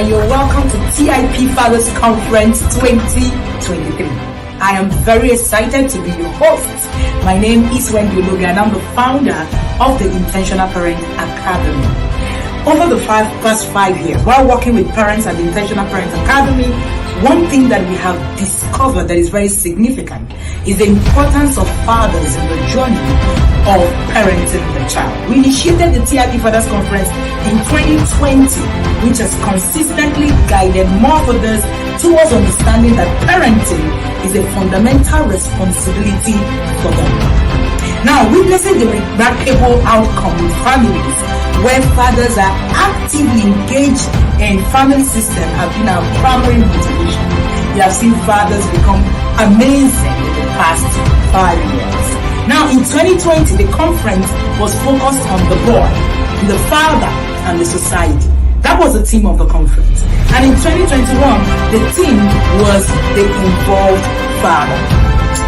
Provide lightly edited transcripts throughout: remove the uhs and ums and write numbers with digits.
and you're welcome to TIP Fathers Conference 2023. I am very excited to be your host. My name is Wendy Olobi and I'm the founder of the Intentional Parent Academy. Over the past 5 years, while working with parents at the Intentional Parent Academy, one thing that we have discovered that is very significant is the importance of fathers in the journey of parenting the child. We initiated the TIP Fathers Conference in 2020, which has consistently guided more fathers towards understanding that parenting is a fundamental responsibility for them. Now, witnessing the remarkable outcome in families where fathers are actively engaged in family system have been our primary motivation. We have seen fathers become amazing in the past 5 years. Now, in 2020, the conference was focused on the boy, the father, and the society. That was the theme of the conference. And in 2021, the theme was the involved father.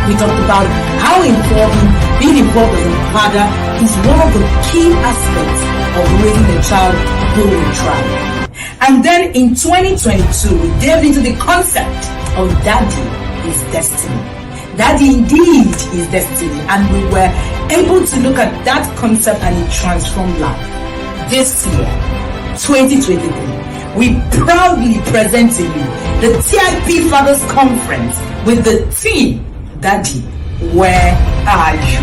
We talked about how being involved as a father is one of the key aspects of raising a child who will thrive. And then in 2022, we delved into the concept of daddy is destiny. Daddy indeed is destiny, and we were able to look at that concept and it transformed life. This year, 2023, we proudly present to you the TIP Fathers Conference with the theme, Daddy, where are you?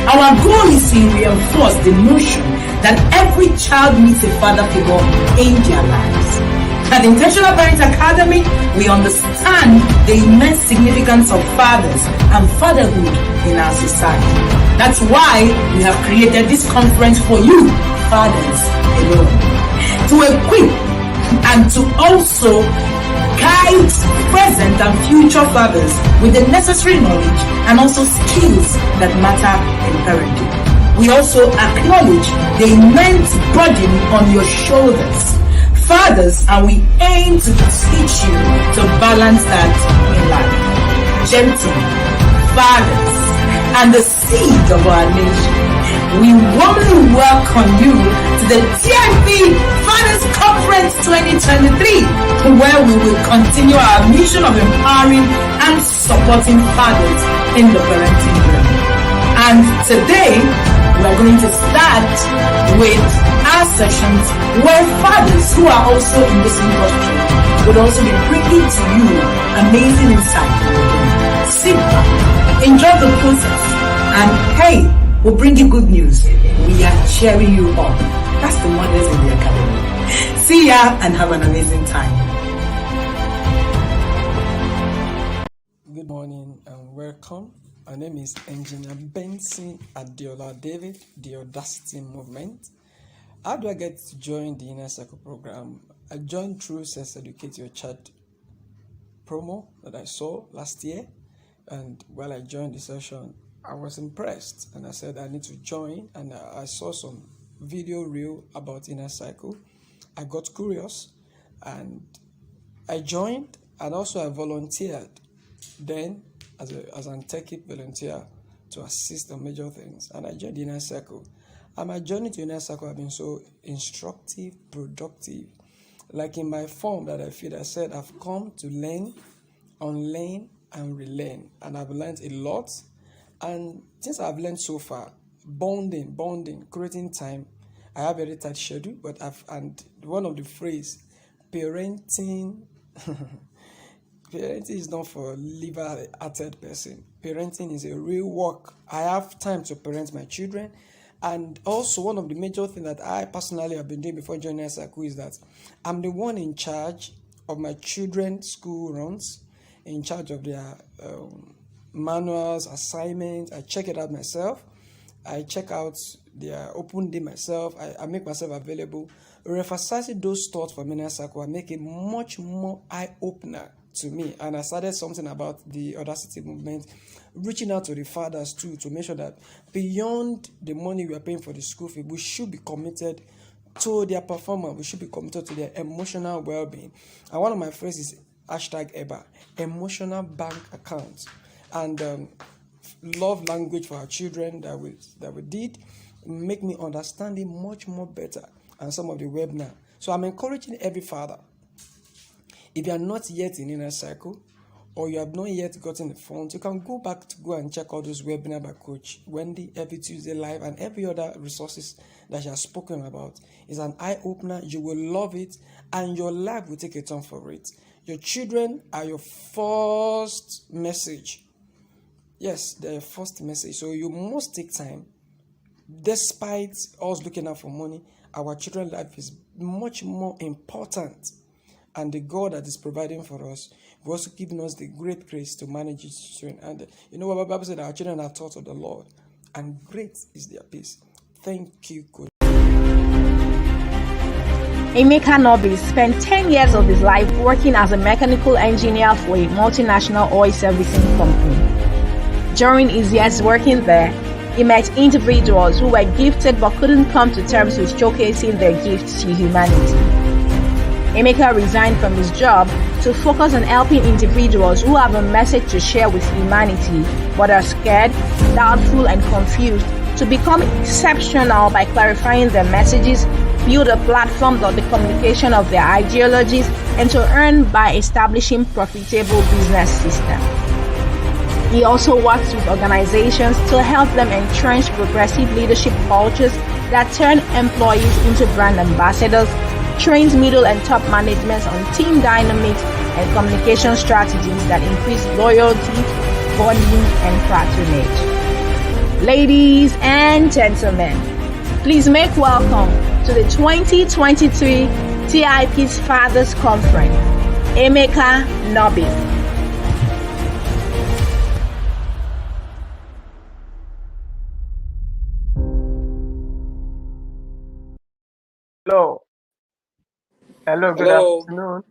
Our goal is to reinforce the notion that every child needs a father figure in their lives. At the Intentional Parent Academy, we understand the immense significance of fathers and fatherhood in our society. That's why we have created this conference for you, fathers alone, to equip and to also guide present and future fathers with the necessary knowledge and also skills that matter in parenting. We also acknowledge the immense burden on your shoulders, fathers, and we aim to teach you to balance that in life. Gentlemen, fathers, and the seed of our nation, we warmly welcome you to the TIP Fathers Conference 2023, where we will continue our mission of empowering and supporting fathers in the parenting journey. And today, we're going to start with our sessions where fathers who are also in this industry would also be bringing to you amazing insight. Sit back, enjoy the process, and hey, we'll bring you good news. We are cheering you up. That's the mothers in the academy. See ya and have an amazing time. Good morning and welcome. My name is Engineer Benson Adiola David, the Audacity Movement. How do I get to join the Inner Circle program? I joined through Sense Educate Your Child promo that I saw last year, and while I joined the session, I was impressed and I said I need to join, and I saw some video reel about Inner Circle. I got curious and I joined, and also I volunteered then as an techie volunteer to assist on major things, and I joined the Inner Circle. And my journey to Inner Circle has been so instructive, productive. Like in my form that I feel, I said I've come to learn, unlearn, and relearn, and I've learned a lot. And since I've learned so far, bonding, creating time. I have a very tight schedule, but and one of the phrase, parenting, parenting is not for liver-hearted person. Parenting is a real work. I have time to parent my children. And also one of the major things that I personally have been doing before joining Circle is that I'm the one in charge of my children's school runs, in charge of their manuals, assignments. I check it out myself. I check out their open day myself. I make myself available. Emphasizing those thoughts from Inner Circle, I make it much more eye-opener to me. And I started something about the Audacity Movement, reaching out to the fathers too, to make sure that beyond the money we are paying for the school fee, we should be committed to their performance. We should be committed to their emotional well-being. And one of my phrases is #EBA, emotional bank account. And love language for our children that we did make me understand it much more better, and some of the webinar. So I'm encouraging every father If you are not yet in Inner Circle, or you have not yet gotten the funds, you can go back to go and check all those webinars by Coach Wendy every Tuesday live and every other resources that she has spoken about. It's an eye-opener. You will love it and your life will take a turn for it. Your children are your first message. Yes, they're your first message. So you must take time. Despite us looking out for money, our children's life is much more important. And the God that is providing for us will also giving us the great grace to manage His children. And you know what the Bible said, our children are taught of the Lord, and great is their peace. Thank you, Coach. Emeka Nobi spent 10 years of his life working as a mechanical engineer for a multinational oil servicing company. During his years working there, he met individuals who were gifted but couldn't come to terms with showcasing their gifts to humanity. Emeka resigned from his job to focus on helping individuals who have a message to share with humanity but are scared, doubtful, and confused to become exceptional by clarifying their messages, build a platform for the communication of their ideologies, and to earn by establishing profitable business systems. He also works with organizations to help them entrench progressive leadership cultures that turn employees into brand ambassadors, trains middle and top management on team dynamics and communication strategies that increase loyalty, bonding, and patronage. Ladies and gentlemen, please make welcome to the 2023 TIP's Fathers Conference, Emeka Nobi. Hello, good afternoon.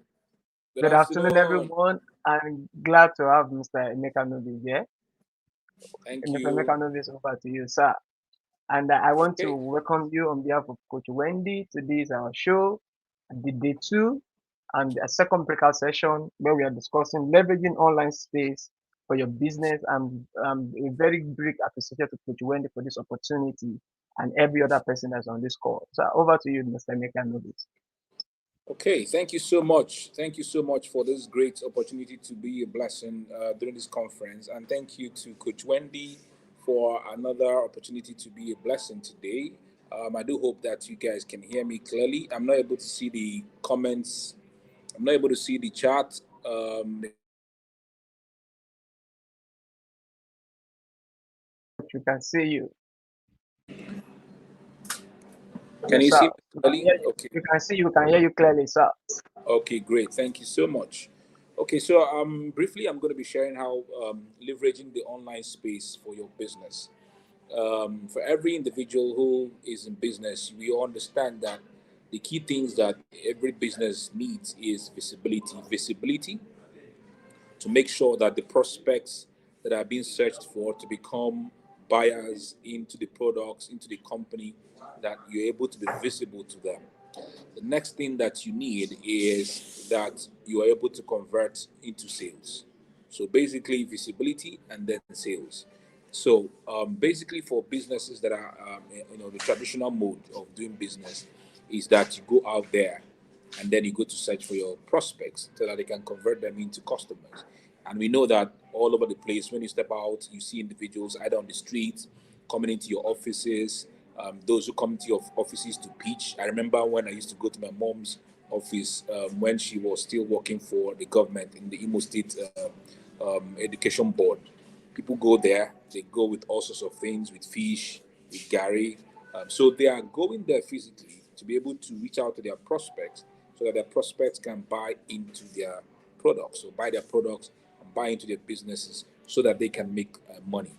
Good afternoon, everyone. I'm glad to have Mr. Emeka Nobi here. Thank Mr. you. Emeka Nobi, is over to you, sir. And I want to welcome you on behalf of Coach Wendy. Today is our show, the day 2, and a second breakout session where we are discussing leveraging online space for your business. And a very big appreciation to Coach Wendy for this opportunity and every other person that's on this call. So over to you, Mr. Emeka Nobi. Okay, thank you so much. Thank you so much for this great opportunity to be a blessing during this conference. And thank you to Coach Wendy for another opportunity to be a blessing today. I do hope that you guys can hear me clearly. I'm not able to see the comments. I'm not able to see the chat. We can see you. Can you see me clearly? Okay. We can see you. We can hear you clearly, sir. Okay, great. Thank you so much. Okay, so briefly, I'm going to be sharing how leveraging the online space for your business. For every individual who is in business, we understand that the key things that every business needs is visibility. Visibility to make sure that the prospects that are being searched for to become buyers into the products, into the company, that you're able to be visible to them. The next thing that you need is that you are able to convert into sales. So basically, visibility and then sales. So basically, for businesses that are, the traditional mode of doing business is that you go out there and then you go to search for your prospects so that they can convert them into customers. And we know that all over the place, when you step out, you see individuals either on the street, coming into your offices, those who come to your offices to pitch. I remember when I used to go to my mom's office when she was still working for the government in the Imo State Education Board. People go there, they go with all sorts of things, with fish, with Gary. So they are going there physically to be able to reach out to their prospects so that their prospects can buy into their products, or buy their products and buy into their businesses so that they can make money.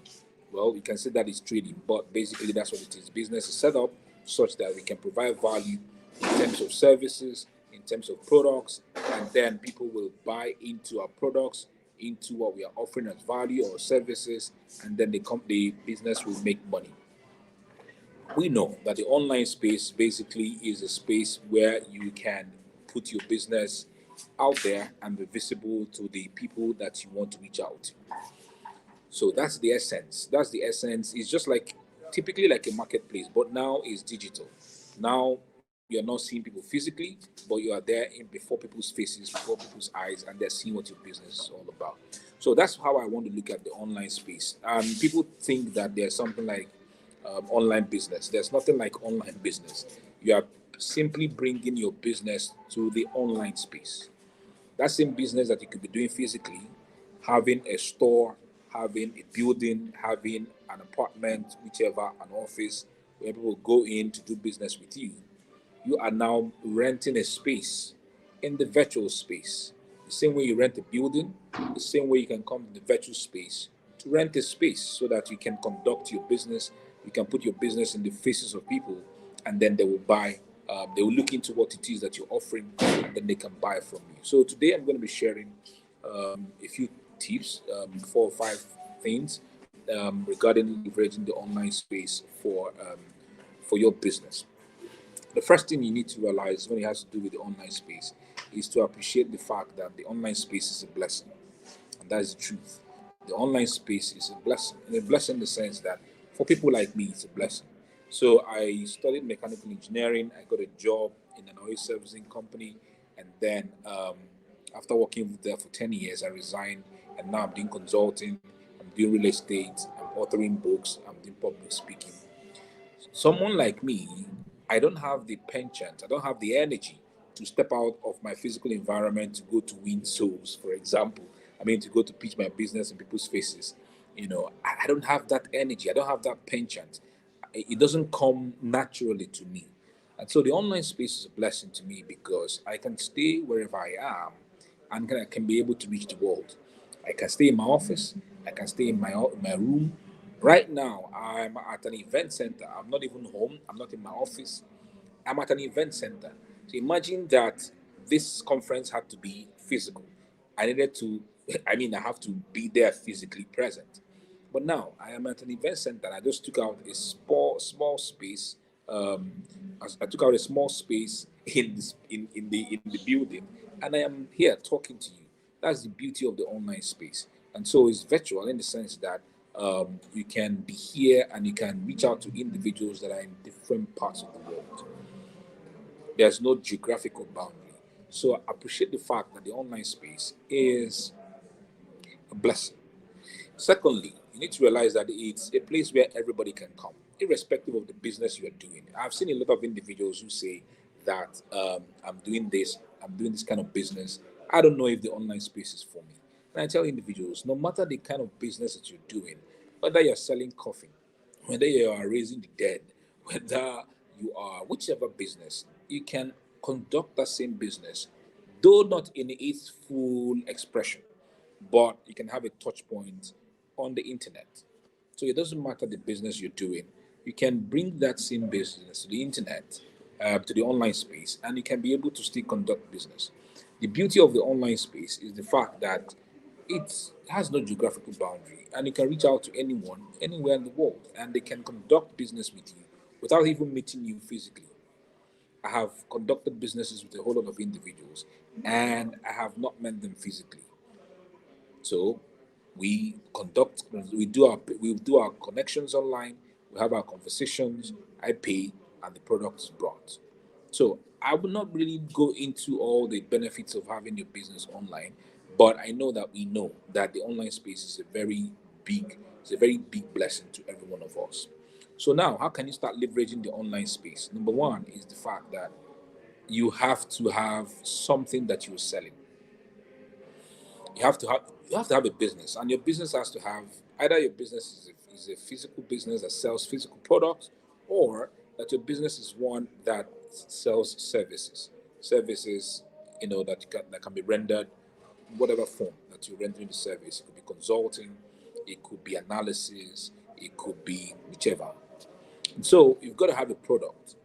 Well, you can say that is trading, but basically that's what it is. Business is set up such that we can provide value in terms of services, in terms of products, and then people will buy into our products, into what we are offering as value or services, and then the business will make money. We know that the online space basically is a space where you can put your business out there and be visible to the people that you want to reach out to. So that's the essence. That's the essence. It's just like typically like a marketplace, but now it's digital. Now you're not seeing people physically, but you are there in before people's faces, before people's eyes, and they're seeing what your business is all about. So that's how I want to look at the online space. And people think that there's something like online business. There's nothing like online business. You are simply bringing your business to the online space. That same business that you could be doing physically, having a store, having a building, having an apartment, whichever, an office, where people go in to do business with you, you are now renting a space in the virtual space. The same way you rent a building, the same way you can come to the virtual space to rent a space so that you can conduct your business. You can put your business in the faces of people, and then they will buy. They will look into what it is that you're offering, and then they can buy from you. So today I'm going to be sharing a few tips, 4 or 5 things regarding leveraging the online space for your business. The first thing you need to realize when it has to do with the online space is to appreciate the fact that the online space is a blessing. And that is the truth. The online space is a blessing. And a blessing in the sense that for people like me, it's a blessing. So I studied mechanical engineering. I got a job in an oil servicing company. And then after working there for 10 years, I resigned. And now I'm doing consulting. I'm doing real estate. I'm authoring books. I'm doing public speaking. Someone like me, I don't have the penchant, I don't have the energy to step out of my physical environment to go to win souls, for example. I mean, to go to pitch my business in people's faces. I don't have that energy, I don't have that penchant. It doesn't come naturally to me. And so the online space is a blessing to me because I can stay wherever I am and can be able to reach the world. I can stay in my office. I can stay in my room. Right now, I'm at an event center. I'm not even home. I'm not in my office. I'm at an event center. So imagine that this conference had to be physical. I needed to, I have to be there physically present. But now I am at an event center. I just took out a small space. I took out a small space in the building, and I am here talking to you. That's the beauty of the online space. And so it's virtual in the sense that you can be here and you can reach out to individuals that are in different parts of the world. There's no geographical boundary. So I appreciate the fact that the online space is a blessing. Secondly, you need to realize that it's a place where everybody can come, irrespective of the business you are doing. I've seen a lot of individuals who say that I'm doing this kind of business. I don't know if the online space is for me. And I tell individuals, no matter the kind of business that you're doing, whether you're selling coffee, whether you are raising the dead, whether you are whichever business, you can conduct that same business, though not in its full expression, but you can have a touch point on the internet. So it doesn't matter the business you're doing, you can bring that same business to the internet, to the online space, and you can be able to still conduct business. The beauty of the online space is the fact that it has no geographical boundary, and you can reach out to anyone, anywhere in the world, and they can conduct business with you without even meeting you physically. I have conducted businesses with a whole lot of individuals, and I have not met them physically. So we do our connections online, we have our conversations, I pay, and the product is brought. So I will not really go into all the benefits of having your business online, but I know that we know that the online space is a very big blessing to every one of us. So now, how can you start leveraging the online space? Number one is the fact that you have something that you're selling. You have to have a business, and your business has to have either your business is a physical business that sells physical products, or that your business is one that sells services that can be rendered in whatever form that you're rendering the service. It could be consulting, it could be analysis, it could be whichever. So you've got to have a product.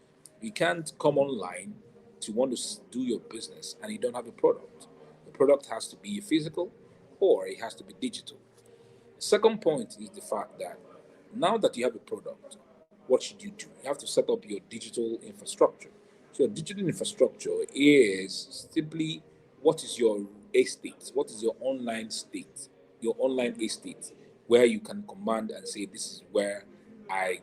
You can't come online to want to do your business and you don't have a product. The product has to be physical or it has to be digital. The second point is the fact that now that you have a product, what should you do? You have to set up your digital infrastructure. So your digital infrastructure is simply what is your estate? What is your online state? Your online estate, where you can command and say, this is where I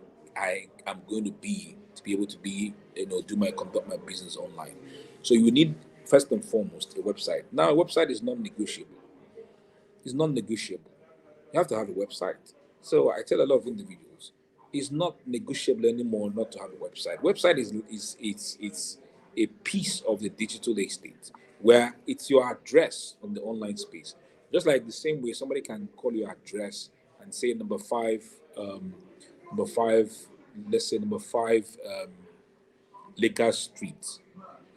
am going to be to be able to conduct my business online. So you need, first and foremost, a website. Now, a website is non-negotiable. It's non-negotiable. You have to have a website. So I tell a lot of individuals, it's not negotiable anymore not to have a website. Website is a piece of the digital estate where it's your address on the online space. Just like the same way somebody can call your address and say number five, let's say number five, Lakers Street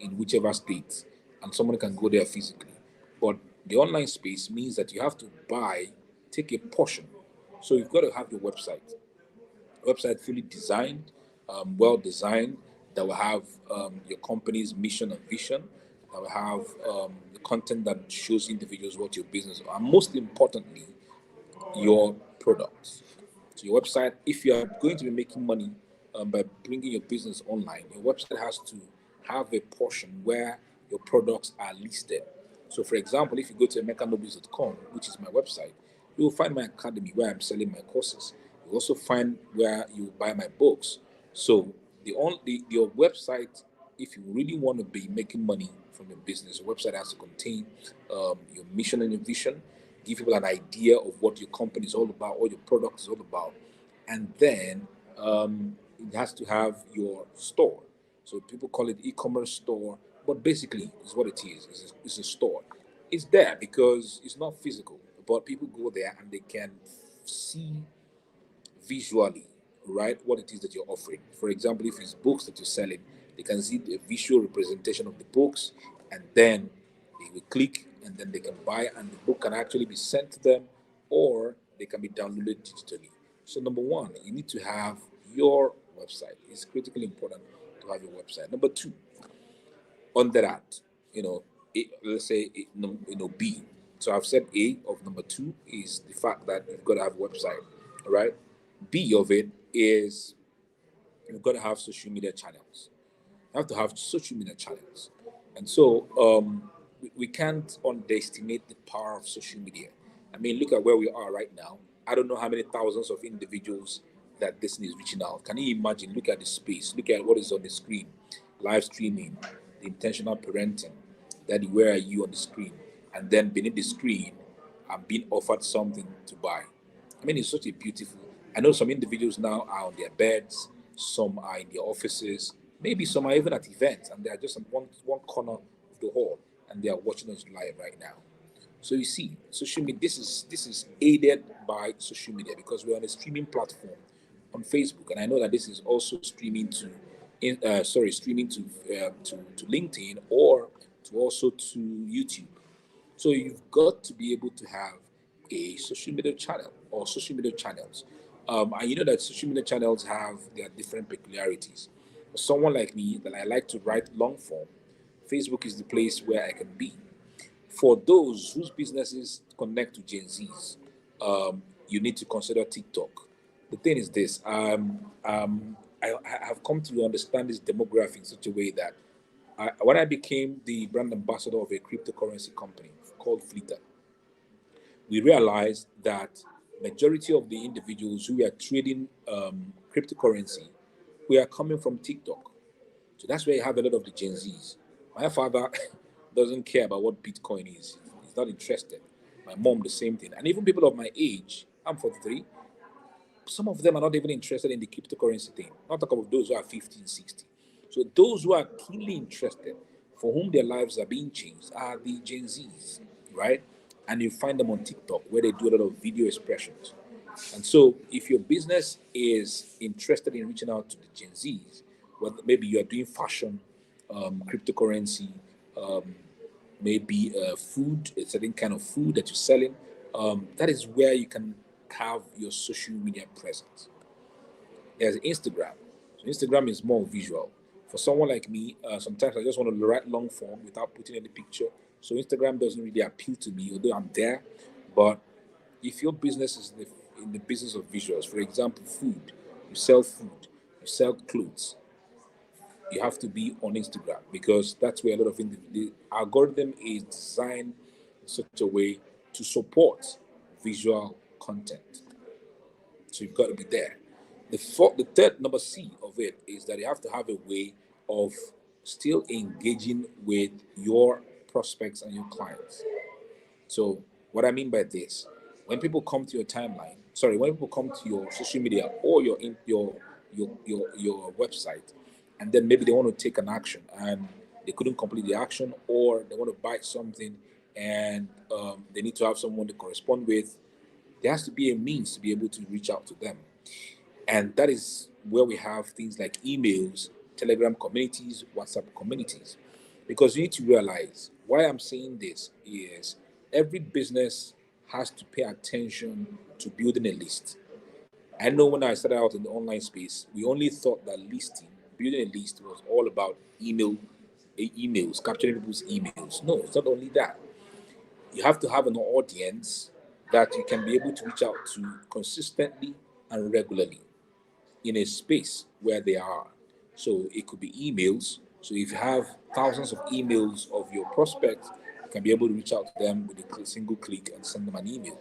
in whichever state, and someone can go there physically. But the online space means that you have to take a portion. So you've got to have your website fully designed, well designed, that will have your company's mission and vision, that will have the content that shows individuals what your business, and most importantly, your products. So your website, if you are going to be making money by bringing your business online, your website has to have a portion where your products are listed. So, for example, if you go to mekanobis.com, which is my website, you will find my academy where I'm selling my courses. You also find where you buy my books. So, your website, if you really want to be making money from your business, your website has to contain your mission and your vision, give people an idea of what your company is all about, what your product is all about, and then it has to have your store. So people call it e-commerce store, but basically, it's what it is. It's a store. It's there because it's not physical, but people go there and they can see visually, right, what it is that you're offering. For example, if it's books that you're selling, they can see the visual representation of the books, and then they will click, and then they can buy, and the book can actually be sent to them, or they can be downloaded digitally. So, number one, you need to have your website. It's critically important to have your website. Number two, under that, let's say, B. So I've said A of number two is the fact that you've got to have a website, all right? B of it is you've got to have social media channels. You have to have social media channels. And so we can't underestimate the power of social media. I mean, look at where we are right now. I don't know how many thousands of individuals that this is reaching out. Can you imagine? Look at the space. Look at what is on the screen. Live streaming, the intentional parenting. Daddy, where are you on the screen? And then beneath the screen, I'm being offered something to buy. I mean, it's such a beautiful. I know some individuals now are on their beds, some are in their offices, maybe some are even at events, and they are just in one corner of the hall, and they are watching us live right now. So you see, social media. This is aided by social media because we're on a streaming platform on Facebook, and I know that this is also streaming streaming to LinkedIn or to YouTube. So you've got to be able to have a social media channel or social media channels. And you know that social media channels have their different peculiarities. For someone like me that I like to write long form, Facebook is the place where I can be. For those whose businesses connect to Gen Zs, you need to consider TikTok. The thing is this: I have come to understand this demographic in such a way that when I became the brand ambassador of a cryptocurrency company called Flitter, we realized that majority of the individuals who are trading cryptocurrency, we are coming from TikTok. So that's where you have a lot of the Gen Zs. My father doesn't care about what Bitcoin is. He's not interested. My mom, the same thing. And even people of my age, I'm 43, some of them are not even interested in the cryptocurrency thing. Not talk about those who are 50, 60. So those who are keenly interested, for whom their lives are being changed, are the Gen Zs, right? And you find them on TikTok where they do a lot of video expressions. And so if your business is interested in reaching out to the Gen Zs, well, maybe you are doing fashion, cryptocurrency, um, maybe food, a certain kind of food that you're selling, that is where you can have your social media presence. There's Instagram. So Instagram is more visual. For someone like me, sometimes I just want to write long form without putting any picture. So Instagram doesn't really appeal to me, although I'm there. But if your business is in the business of visuals, for example, food, you sell clothes, you have to be on Instagram because that's where a lot of the algorithm is designed in such a way to support visual content. So you've got to be there. The third number C of it is that you have to have a way of still engaging with your prospects and your clients. So what I mean by this, when people come to your timeline, sorry, when people come to your social media or your website, and then maybe they want to take an action and they couldn't complete the action, or they want to buy something and they need to have someone to correspond with, there has to be a means to be able to reach out to them. And that is where we have things like emails, Telegram communities, WhatsApp communities. Because you need to realize why I'm saying this is every business has to pay attention to building a list. I know when I started out in the online space, we only thought that building a list was all about emails, capturing people's emails. No, it's not only that. You have to have an audience that you can be able to reach out to consistently and regularly in a space where they are. So it could be emails. So if you have thousands of emails of your prospects, you can be able to reach out to them with a single click and send them an email.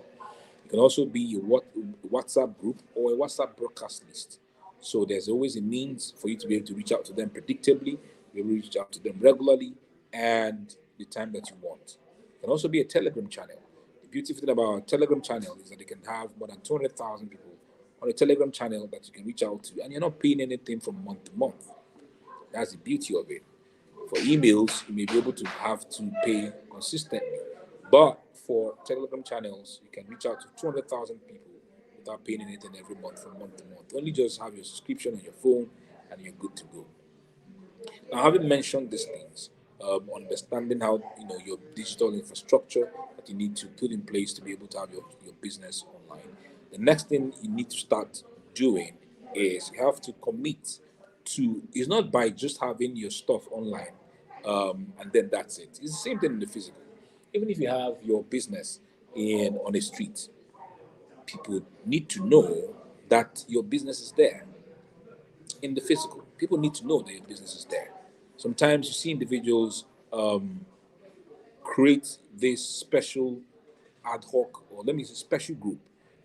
It can also be a WhatsApp group or a WhatsApp broadcast list. So there's always a means for you to be able to reach out to them predictably, be able to reach out to them regularly, and the time that you want. It can also be a Telegram channel. The beautiful thing about a Telegram channel is that they can have more than 200,000 people on a Telegram channel that you can reach out to, and you're not paying anything from month to month. That's the beauty of it. For emails, you may be able to have to pay consistently, but for Telegram channels, you can reach out to 200,000 people without paying anything every month from month to month. Only just have your subscription on your phone, and you're good to go. Now, having mentioned these things, understanding how your digital infrastructure that you need to put in place to be able to have your business online. The next thing you need to start doing is you have to commit to. It's not by just having your stuff online, and then that's it. It's the same thing in the physical. Even if you have your business in on a street, people need to know that your business is there in the physical. People need to know that your business is there. Sometimes you see individuals create this special ad hoc, or let me say special group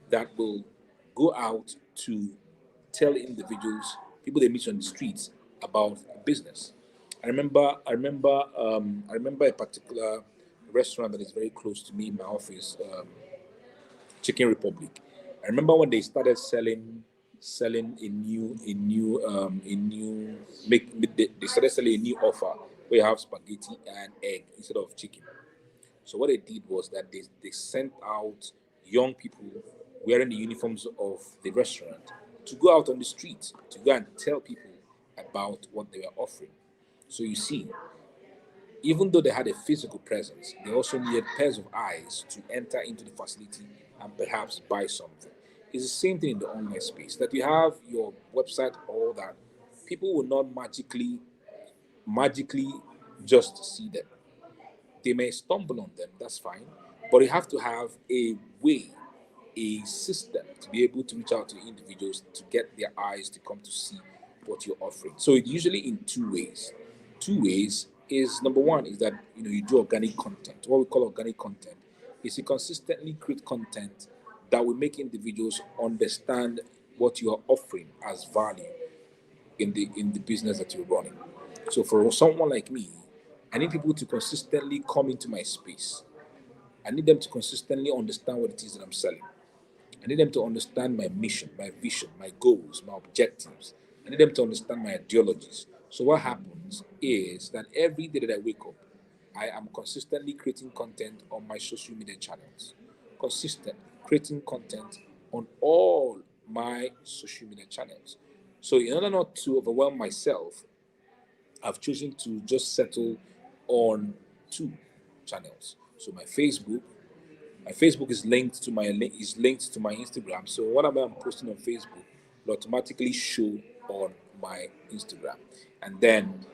that will go out to tell individuals, people they meet on the streets, about business. I remember a particular restaurant that is very close to me in my office, Chicken Republic. I remember when they started selling a new they started selling a new offer where you have spaghetti and egg instead of chicken. So what they did was that they sent out young people wearing the uniforms of the restaurant to go out on the street to go and tell people about what they were offering. So you see, even though they had a physical presence, they also needed pairs of eyes to enter into the facility and perhaps buy something. It's the same thing in the online space that you have your website, all that. People will not magically just see them. They may stumble on them, that's fine. But you have to have a way, a system to be able to reach out to individuals to get their eyes to come to see what you're offering. So it's usually in two ways. Two ways is number one is that you do organic content. What we call organic content is you consistently create content that will make individuals understand what you are offering as value in the business that you're running. So for someone like me, I need people to consistently come into my space. I need them to consistently understand what it is that I'm selling. I need them to understand my mission, my vision, my goals, my objectives. I need them to understand my ideologies. So what happens is that every day that I wake up, I am consistently creating content on my social media channels. Consistent creating content on all my social media channels. So in order not to overwhelm myself, I've chosen to just settle on two channels. So my Facebook is linked to my Instagram. So whatever I'm posting on Facebook will automatically show on my Instagram, and then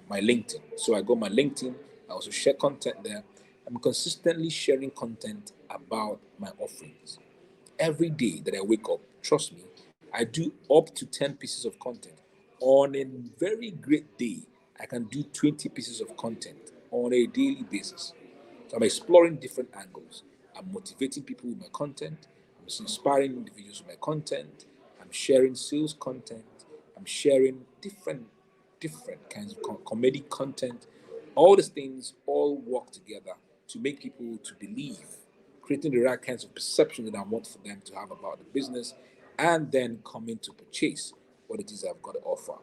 my LinkedIn. So I go my LinkedIn. I also share content there. I'm consistently sharing content about my offerings every day that I wake up. Trust me, I do up to 10 pieces of content. On a very great day, I can do 20 pieces of content on a daily basis. So I'm exploring different angles. I'm motivating people with my content. I'm inspiring individuals with my content. I'm I'm sharing sales content, I'm sharing different kinds of comedy content. All these things all work together to make people to believe, creating the right kinds of perception that I want for them to have about the business, and then coming to purchase what it is I've got to offer.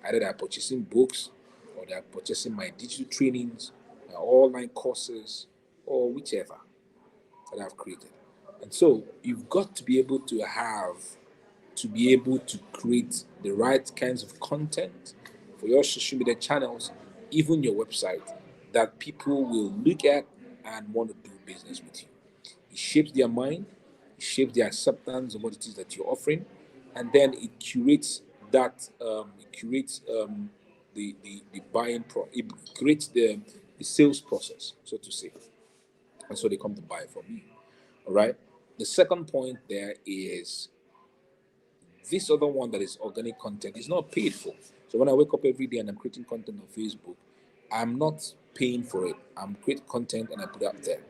Either they're purchasing books, or they're purchasing my digital trainings, my online courses, or whichever that I've created. And so you've got to be able to create the right kinds of content for your social media channels, even your website, that people will look at and want to do business with you. It shapes their mind, it shapes their acceptance of what it is that you're offering, and then it curates the buying it creates the sales process, so to say. And so they come to buy from you. All right. The second point there is this other one that is organic content is not paid for. So when I wake up every day and I'm creating content on Facebook, I'm not paying for it. I'm creating content and I put it up there.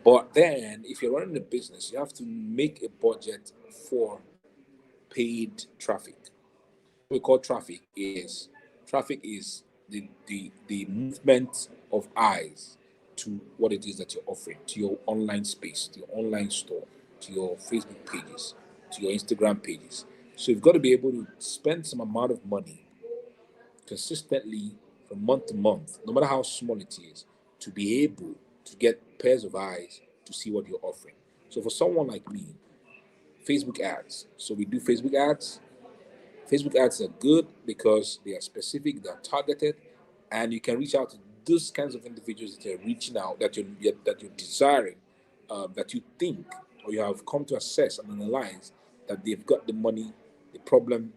But then if you're running a business, you have to make a budget for paid traffic. What we call traffic is the movement of eyes to what it is that you're offering, to your online space, to your online store, to your Facebook pages, to your Instagram pages. So you've got to be able to spend some amount of money consistently from month to month, no matter how small it is, to be able to get pairs of eyes to see what you're offering. So for someone like me, Facebook ads. So we do Facebook ads. Facebook ads are good because they are specific, they're targeted, and you can reach out to those kinds of individuals that you're reaching out, that you're desiring, that you think or you have come to assess and analyze that they've got the money, the problem,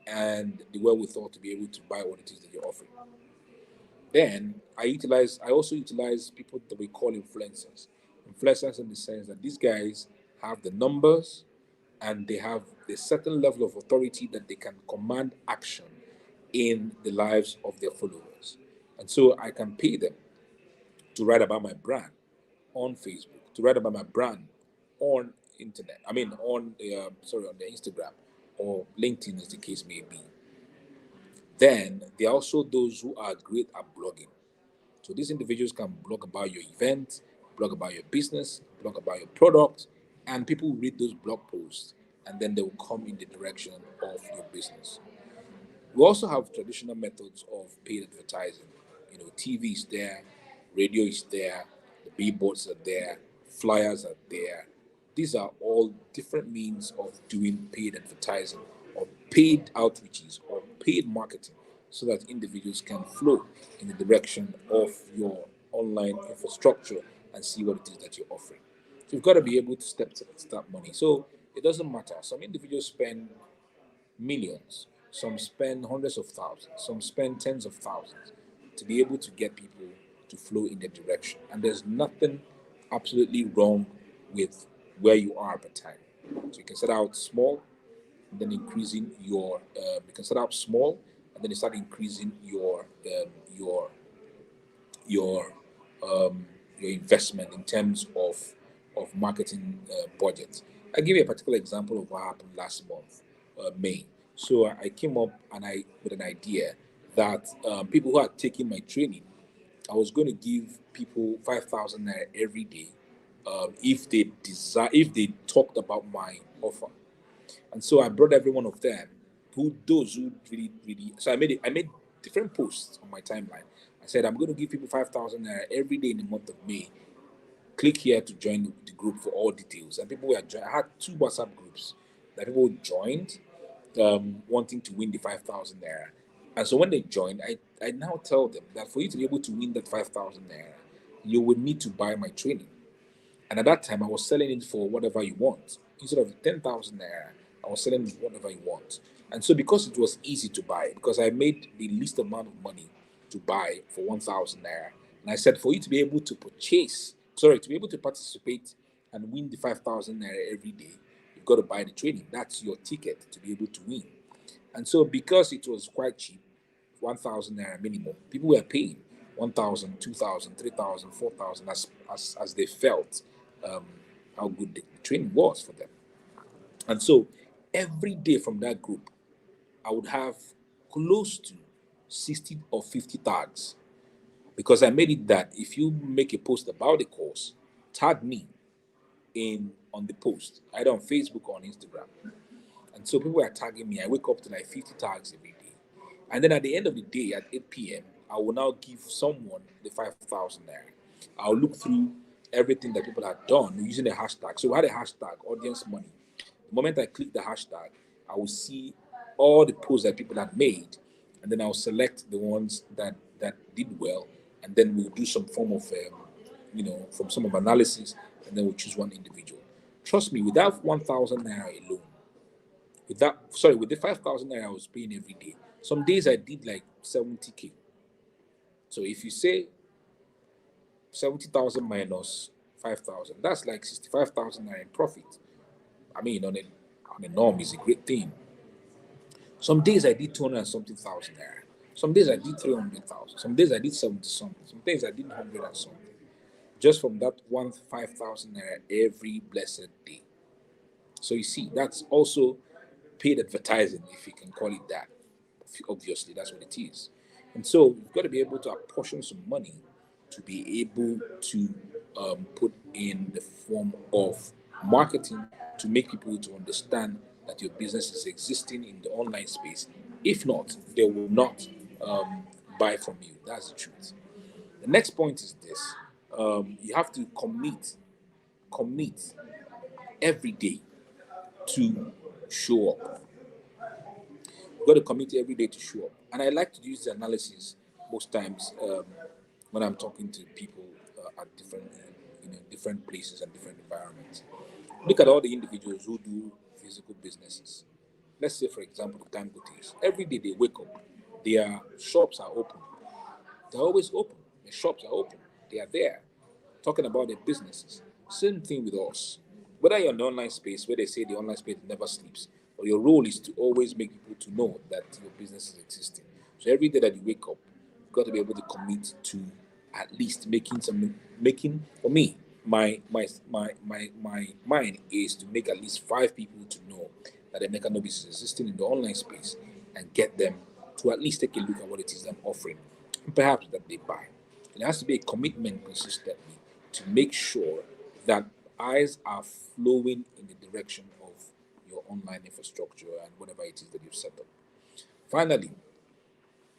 and the wherewithal to be able to buy what it is that you're offering. Then I also utilize people that we call influencers. Influencers in the sense that these guys have the numbers and they have a certain level of authority that they can command action in the lives of their followers. And so I can pay them to write about my brand on Facebook, to write about my brand on internet. I mean, on the Instagram or LinkedIn, as the case may be. Then there are also those who are great at blogging. So these individuals can blog about your event, blog about your business, blog about your product, and people will read those blog posts and then they will come in the direction of your business. We also have traditional methods of paid advertising. TV is there, radio is there, the billboards are there, flyers are there. These are all different means of doing paid advertising or paid outreaches or paid marketing so that individuals can flow in the direction of your online infrastructure and see what it is that you're offering. So you've got to be able to step money. So it doesn't matter. Some individuals spend millions, some spend hundreds of thousands, some spend tens of thousands to be able to get people to flow in the direction. And there's nothing absolutely wrong with where you are at the time. So you can start out small, and then increasing your. You can start out small, and then you start increasing your your investment in terms of marketing budget. I'll give you a particular example of what happened last month, May. So I came up and I with an idea that people who are taking my training, I was going to give people 5,000 naira every day if they talked about my offer. And so I brought every one of them those who really, really. So I made different posts on my timeline. I said I'm going to give people 5,000 naira every day in the month of May. Click here to join the group for all details. And people were I had two WhatsApp groups that people joined, wanting to win the 5,000 naira. And so when they joined, I now tell them that for you to be able to win that 5,000 naira, you would need to buy my training. And at that time, I was selling it for whatever you want. Instead of 10,000 naira, I was selling it whatever you want. And so because it was easy to buy, because I made the least amount of money to buy for 1,000 naira, and I said for you to be able to to be able to participate and win the 5,000 naira every day, you've got to buy the training. That's your ticket to be able to win. And so because it was quite cheap, 1,000 naira minimum, people were paying 1,000, 2,000, 3,000, 4,000 as they felt um, how good the training was for them. And so every day from that group, I would have close to 60 or 50 tags, because I made it that if you make a post about the course, tag me in on the post, either on Facebook or on Instagram. And so people are tagging me. I wake up to like 50 tags every day. And then at the end of the day, at 8 p.m., I will now give someone the 5,000 naira. I'll look through everything that people have done using the hashtag. So we had a hashtag, audience money. The moment I click the hashtag, I will see all the posts that people had made, and then I'll select the ones that did well, and then we'll do some form of, from some of analysis, and then we'll choose one individual. Trust me, with that 1,000 naira alone, with the 5,000 naira I was paying every day, some days I did like 70K. So if you say 70,000 minus 5,000, that's like 65,000 naira in profit. I mean, on a norm, is a great thing. Some days I did 200 and something thousand naira. Some days I did 300,000. Some days I did 70 something. Some days I did 100 and something. Just from that 5,000 naira every blessed day. So you see, that's also paid advertising, if you can call it that. Obviously, that's what it is. And so you've got to be able to apportion some money to be able to put in the form of marketing to make people to understand that your business is existing in the online space. If not, they will not buy from you. That's the truth. The next point is this: you have to commit every day to show up. You've got to commit every day to show up. And I like to use the analysis most times when I'm talking to people at different places and different environments. Look at all the individuals who do physical businesses. Let's say, for example, the Dangotes. Every day they wake up, their shops are open. They're always open. The shops are open. They are there talking about their businesses. Same thing with us. Whether you're in the online space, where they say the online space never sleeps, or your role is to always make people to know that your business is existing. So every day that you wake up, you've got to be able to commit to at least making for me, my mind is to make at least 5 people to know that the Mechanobis is existing in the online space, and get them to at least take a look at what it is I'm offering, and perhaps that they buy. It has to be a commitment consistently to make sure that eyes are flowing in the direction of your online infrastructure and whatever it is that you've set up. Finally,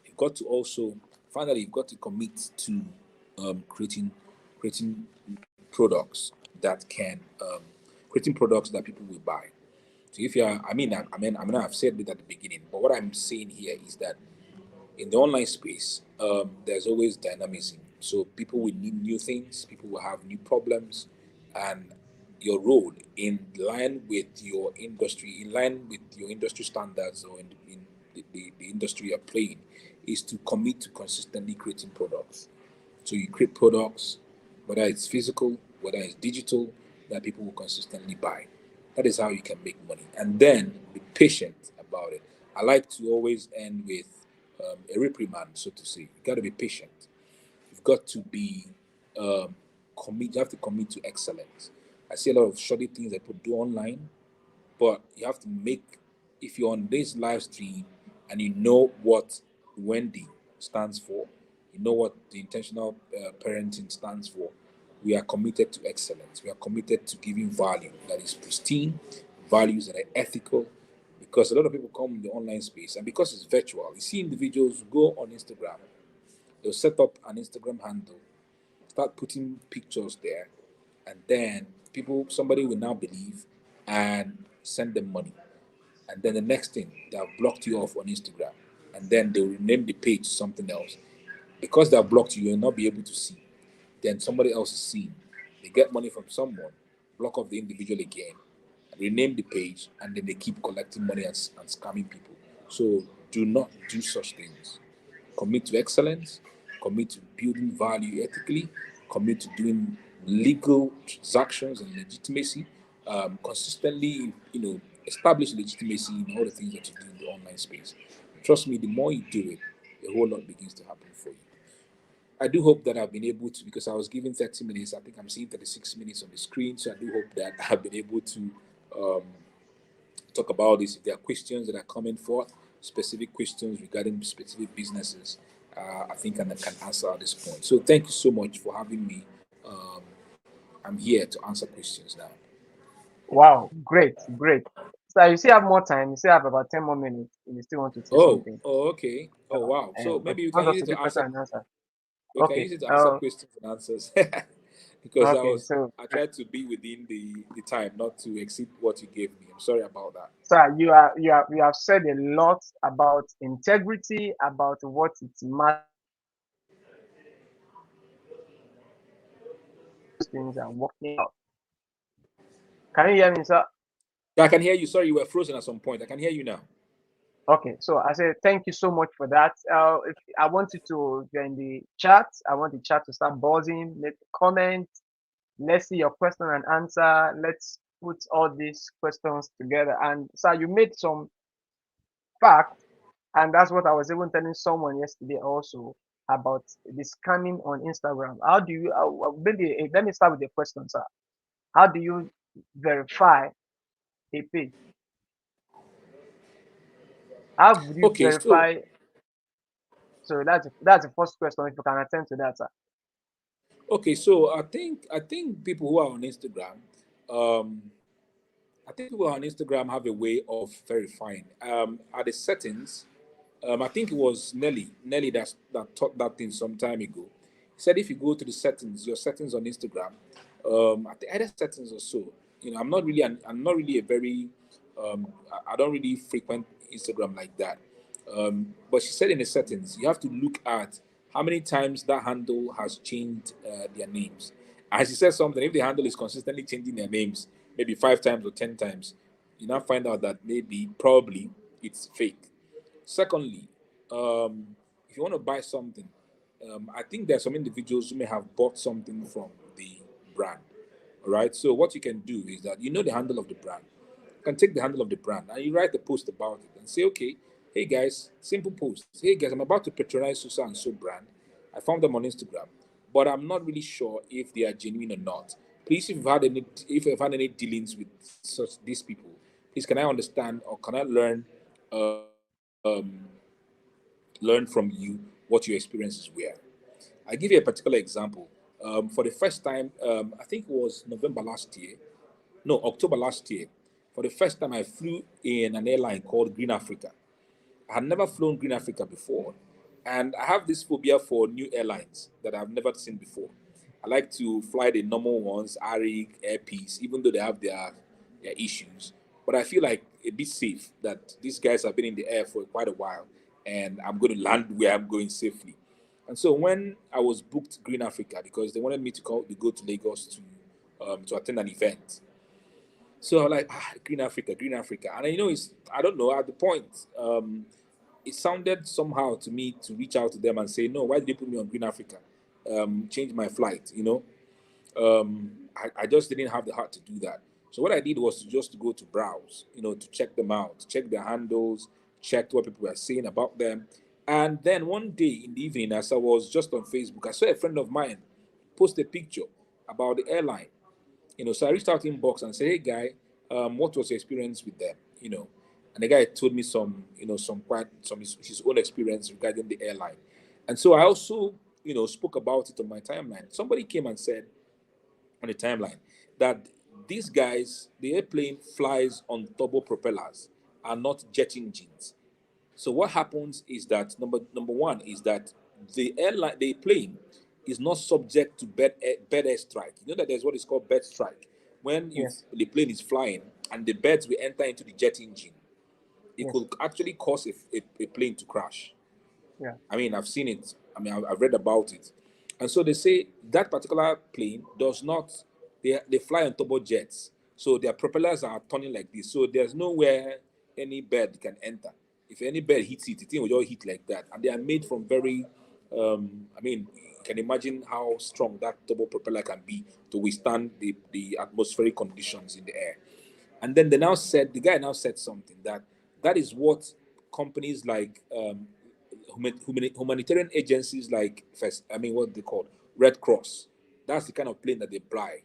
you've got to commit to creating products that can creating products that people will buy. So if you're, I've said it at the beginning, but what I'm saying here is that in the online space, there's always dynamism. So people will need new things, people will have new problems, and your role in line with your industry standards, or in the industry you're playing, is to commit to consistently creating products. So you create products, whether it's physical, whether it's digital, that people will consistently buy. That is how you can make money. And then be patient about it. I like to always end with a reprimand, so to say. You got to be patient. You've got to be you have to commit to excellence. I see a lot of shoddy things that people do online, but you have to make, if you're on this live stream and you know what Wendy stands for, you know what the intentional parenting stands for. We are committed to excellence. We are committed to giving value that is pristine, values that are ethical, because a lot of people come in the online space, and because it's virtual, you see individuals go on Instagram, they'll set up an Instagram handle, start putting pictures there, and then somebody will now believe and send them money. And then the next thing, they've blocked you off on Instagram, and then they'll rename the page something else. Because they've blocked you, you'll not be able to see. Then somebody else is seeing. They get money from someone, block off the individual again, rename the page, and then they keep collecting money and scamming people. So do not do such things. Commit to excellence, commit to building value ethically, commit to doing legal transactions and legitimacy, consistently, establish legitimacy in all the things that you do in the online space. Trust me, the more you do it, a whole lot begins to happen for you. I do hope that I've been able to, because I was given 30 minutes, I think I'm seeing 36 minutes on the screen, so I do hope that I've been able to talk about this. If there are questions that are coming forth, specific questions regarding specific businesses, I think I can answer at this point. So thank you so much for having me. Um, I'm here to answer questions now. Wow, great, great. So you still have more time. You still have about 10 more minutes. If you still want to say something. Okay. Oh, wow. So But maybe you want can us use to it do to question answer. and answer. We can Okay. use it to answer questions and answers because Okay. So, I tried to be within the time, not to exceed what you gave me. I'm sorry about that. sir, you have said a lot about integrity, about what it matters. Things are working out. Can you hear me, sir? Yeah, I can hear you. Sorry, you were frozen at some point. I can hear you now. Okay, so I said thank you so much for that. If I want you to join the chat, I want the chat to start buzzing. Make comment. Let's see your question and answer. Let's put all these questions together. And so you made some facts, and that's what I was even telling someone yesterday also about the scamming on Instagram. How do you? Maybe let me start with the question, sir. How do you verify a page? How would you Okay, so verify? So that's the first question. If you can attend to that, sir. I think people who are on Instagram, um, I think people on Instagram have a way of verifying. At the settings, I think it was Nelly that taught that thing some time ago. He said if you go to the settings, your settings on Instagram, at the other settings or so, I'm not really a very, I don't really frequent Instagram like that. But she said in the settings, you have to look at how many times that handle has changed their names. And she said something, if the handle is consistently changing their names, maybe 5 times or 10 times, you now find out that probably it's fake. Secondly, if you want to buy something, I think there are some individuals who may have bought something from the brand. All right. So what you can do is that you know the handle of the brand. You can take the handle of the brand and you write a post about it and say, okay, hey guys, simple post. Hey guys, I'm about to patronize Susa and So brand. I found them on Instagram, but I'm not really sure if they are genuine or not. Please, if you've had any dealings with such these people, please can I understand or can I learn from you what your experiences were. I give you a particular example. For the first time, I think it was November last year, no, October last year. For the first time, I flew in an airline called Green Africa. I had never flown Green Africa before, and I have this phobia for new airlines that I've never seen before. I like to fly the normal ones, Arik, Air Peace, even though they have their issues. But I feel like a bit safe that these guys have been in the air for quite a while, and I'm going to land where I'm going safely. And so when I was booked Green Africa, because they wanted me to go to Lagos to attend an event, so I'm like, Green Africa. And I don't know, at the point, it sounded somehow to me to reach out to them and say, no, why did you put me on Green Africa? Change my flight. I just didn't have the heart to do that. So what I did was to go to browse, to check them out, check their handles, check what people were saying about them. And then one day in the evening, as I was just on Facebook, I saw a friend of mine post a picture about the airline. So I reached out to inbox and said, "Hey, guy, what was your experience with them?" And the guy told me some his own experience regarding the airline, and so I also spoke about it on my timeline. Somebody came and said on the timeline that these guys, the airplane flies on turbo propellers and not jet engines. So what happens is that number one is that the plane is not subject to bed air strike. You know that there's what is called bed strike. When Yes, the plane is flying and the beds will enter into the jet engine, it yes, could actually cause a plane to crash. yeah, I mean, I've seen it. I mean, I've read about it. And so they say that particular plane does not, they fly on turbojets. So their propellers are turning like this. So there's nowhere any bird can enter. If any bird hits it, the thing will just hit like that. And they are made from very, I mean, you can imagine how strong that turbo propeller can be to withstand the atmospheric conditions in the air. And then the guy now said something that is what companies like humanitarian agencies like what they call Red Cross. That's the kind of plane that they fly,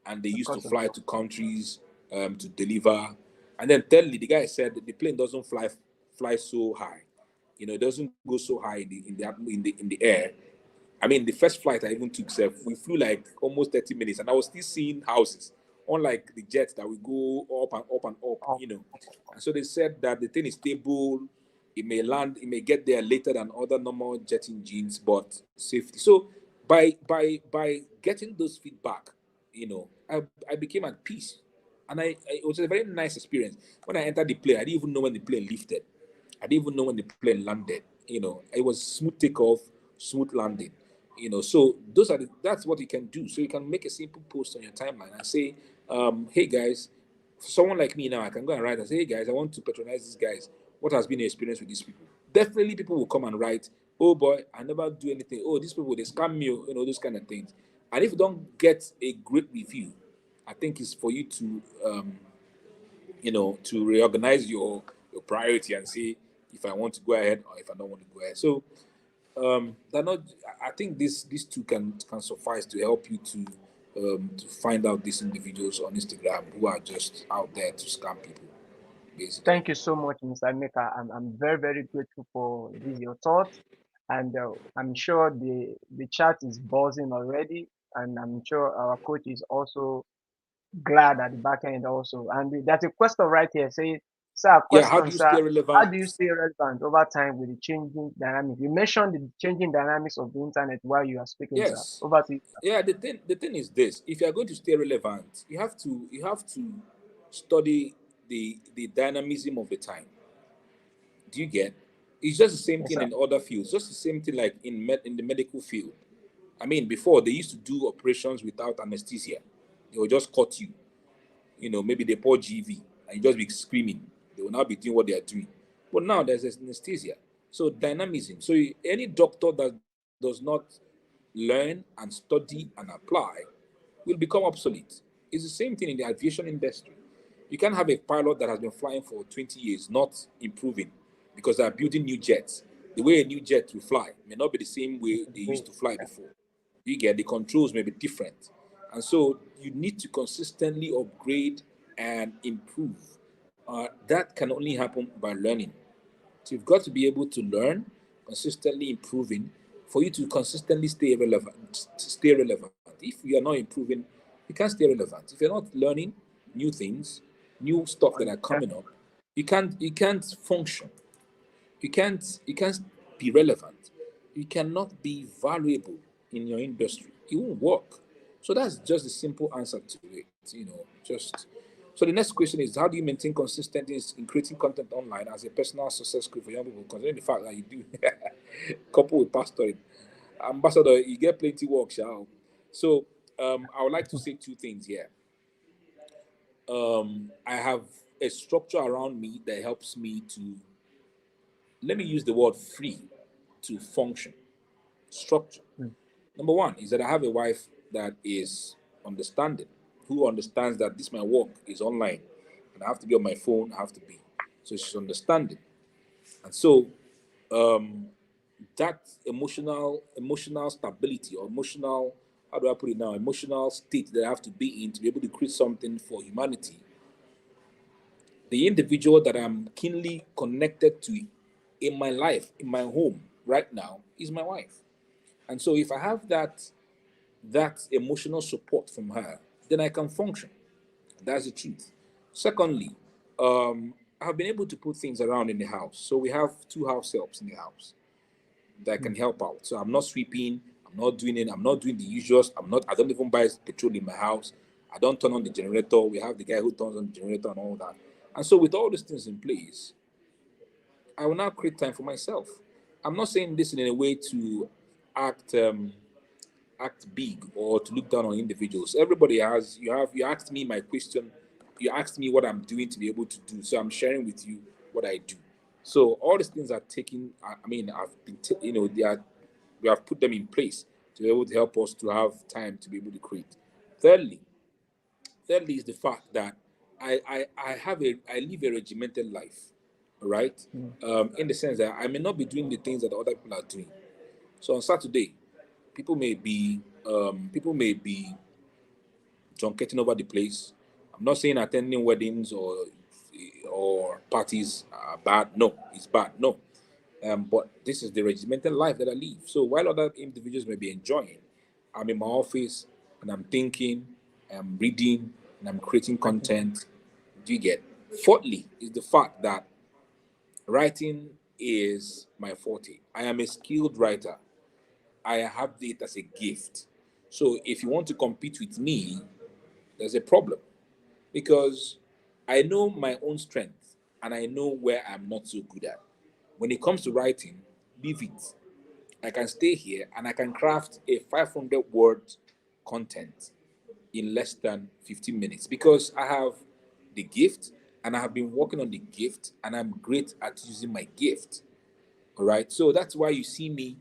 and they used to because of fly the to countries to deliver. And then thirdly, the guy said that the plane doesn't fly so high. It doesn't go so high in the air. I mean, the first flight I even took, we flew like almost 30 minutes, and I was still seeing houses, unlike the jets that we go up and up and up. And so they said that the thing is stable. It may land, it may get there later than other normal jet engines, but safety. So by getting those feedback, I became at peace, and it was a very nice experience. When I entered the plane, I didn't even know when the plane lifted. I didn't even know when the plane landed. It was smooth takeoff, smooth landing. So that's what you can do. So you can make a simple post on your timeline and say, hey guys, for someone like me now, I can go and write and say, hey guys, I want to patronize these guys. What has been your experience with these people? Definitely people will come and write, oh boy, I never do anything. Oh, these people, they scam me, those kind of things. And if you don't get a great review, I think it's for you to to reorganize your priority and say if I want to go ahead or if I don't want to go ahead. So they're not. I think these two can suffice to help you to find out these individuals on Instagram who are just out there to scam people, basically. Thank you so much, Mr. Emeka. I'm very, very grateful for this your thoughts, and I'm sure the chat is buzzing already, and I'm sure our coach is also glad at the back end also. And there's a question right here saying, sir, Yeah, how do question, you sir, stay how do you relevant? stay relevant over time with the changing dynamics? You mentioned the changing dynamics of the internet while you are speaking, sir. Yes. Over to you. Yeah, the thing is this: if you are going to stay relevant, you have to study the dynamism of the time. Do you get? It's just the same Yes, thing sir. in other fields. Just the same thing like in the medical field. I mean, before they used to do operations without anesthesia. They will just cut you. Maybe they pour GV and you just be screaming. They will now be doing what they are doing. But now there's anesthesia. So dynamism. So any doctor that does not learn and study and apply will become obsolete. It's the same thing in the aviation industry. You can't have a pilot that has been flying for 20 years not improving because they are building new jets. The way a new jet will fly may not be the same way they used to fly before. You get, the controls may be different. And so you need to consistently upgrade and improve. That can only happen by learning. So you've got to be able to learn, consistently improving, for you to consistently stay relevant. Stay relevant. If you are not improving, you can't stay relevant. If you're not learning new things, new stuff that are coming up, you can't function. You can't be relevant. You cannot be valuable in your industry. It won't work. So that's just the simple answer to it. Just so the next question is, how do you maintain consistency in creating content online as a personal success coach for young people, considering the fact that you do couple with pastoring? Ambassador, you get plenty work, shall. So I would like to say two things here. I have a structure around me that helps me to, let me use the word free, to function. Structure. Mm. Number one is that I have a wife that is understanding, who understands that this my work is online, and I have to be on my phone. I have to be, so she's understanding, and so um, that emotional stability, or emotional, how do I put it now, emotional state that I have to be in to be able to create something for humanity. The individual that I'm keenly connected to in my life, in my home right now, is my wife. And so if I have that emotional support from her, then I can function. That's the truth. Secondly, I've been able to put things around in the house. So we have two house helps in the house that can help out. So I'm not sweeping, I'm not doing it, I'm not doing the usuals, I don't even buy petrol in my house. I don't turn on the generator. We have the guy who turns on the generator and all that. And so with all these things in place, I will now create time for myself. I'm not saying this in a way to act act big or to look down on individuals. Everybody has, you asked me my question, you asked me what I'm doing to be able to do. So I'm sharing with you what I do. So all these things are taking, I mean, I've been, they are, we have put them in place to be able to help us to have time to be able to create. Thirdly, thirdly is the fact that I live a regimented life, all right? Mm. In the sense that I may not be doing the things that other people are doing. So on Saturday, people may be junketing over the place. I'm not saying attending weddings or or parties are bad. No, it's bad. No. But this is the regimented life that I live. So while other individuals may be enjoying, I'm in my office and I'm thinking, I'm reading, and I'm creating content. Do you get? Fourthly, is the fact that writing is my forte. I am a skilled writer. I have it as a gift. So if you want to compete with me, there's a problem because I know my own strength and I know where I'm not so good at. When it comes to writing, leave it. I can stay here and I can craft a 500 word content in less than 15 minutes because I have the gift and I have been working on the gift and I'm great at using my gift. All right. So that's why you see me.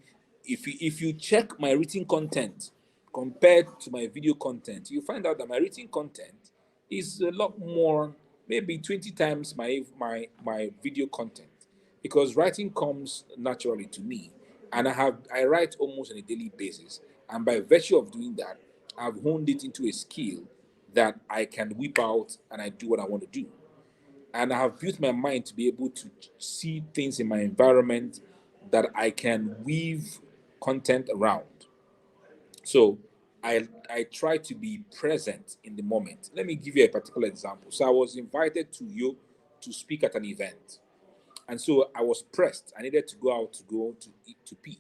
If you check my written content compared to my video content, you find out that my written content is a lot more, maybe 20 times my video content, because writing comes naturally to me, and I write almost on a daily basis, and by virtue of doing that, I've honed it into a skill that I can whip out and I do what I want to do, and I have built my mind to be able to see things in my environment that I can weave content around. So I try to be present in the moment. Let me give you a particular example. So I was invited to speak at an event, and so I was pressed. I needed to go out to go to eat, to pee,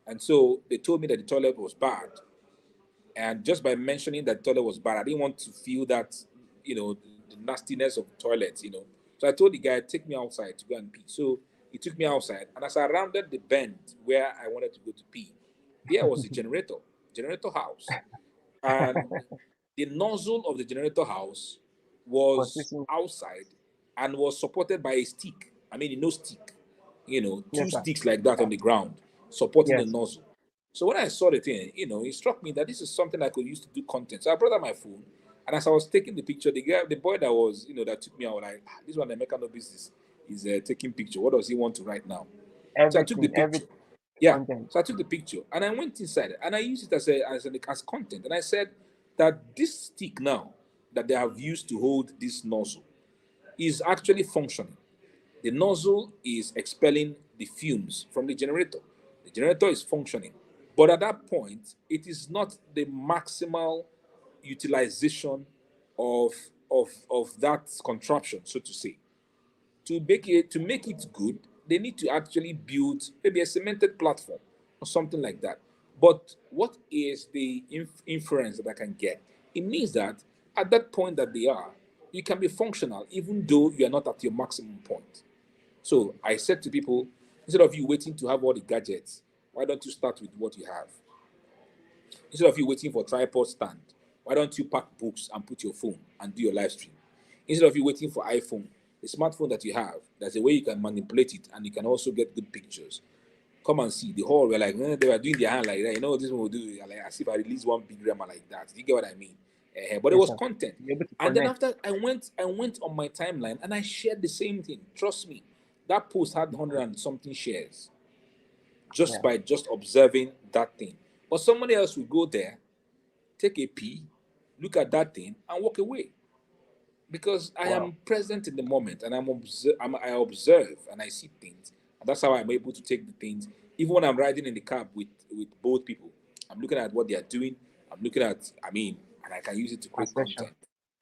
and so they told me that the toilet was bad, and just by mentioning that toilet was bad, I didn't want to feel that, the nastiness of toilets, So I told the guy, take me outside to go and pee. So he took me outside, and as I rounded the bend where I wanted to go to pee, there was the generator house. And the nozzle of the generator house was Consistent. outside and was supported by a stick. I mean, stick, two Yes, sir. sticks like that on the ground supporting the Yes. nozzle. So when I saw the thing, it struck me that this is something I could use to do content. So I brought out my phone, and as I was taking the picture, the boy that was, that took me out, like, this one, the mechanical business is taking picture. What does he want to write now? So I took the Every picture. Yeah. content. So I took the picture and I went inside and I used it as content. And I said that this stick now that they have used to hold this nozzle is actually functioning. The nozzle is expelling the fumes from the generator. The generator is functioning. But at that point, it is not the maximal utilization of of that contraption, so to say. To make it good, they need to actually build maybe a cemented platform or something like that. But what is the inference that I can get? It means that at that point that they are, you can be functional even though you are not at your maximum point. So I said to people, instead of you waiting to have all the gadgets, why don't you start with what you have? Instead of you waiting for tripod stand, why don't you pack books and put your phone and do your live stream? Instead of you waiting for iPhone, the smartphone that you have, there's a way you can manipulate it and you can also get good pictures. Come and see the whole. We're like, they were doing their hand like that. This one will do like as if I release one big grammar like that. You get what I mean? But it Yes, was sir. content. Be able to And then connect. after I went on my timeline and I shared the same thing. Trust me, that post had 100 and something shares just Yeah. by just observing that thing. But somebody else will go there, take a pee, look at that thing, and walk away. Because I Wow. am present in the moment and I observe and I see things. And that's how I'm able to take the things. Even when I'm riding in the cab with both people, I'm looking at what they are doing. I'm looking at, and I can use it to create Perception. content.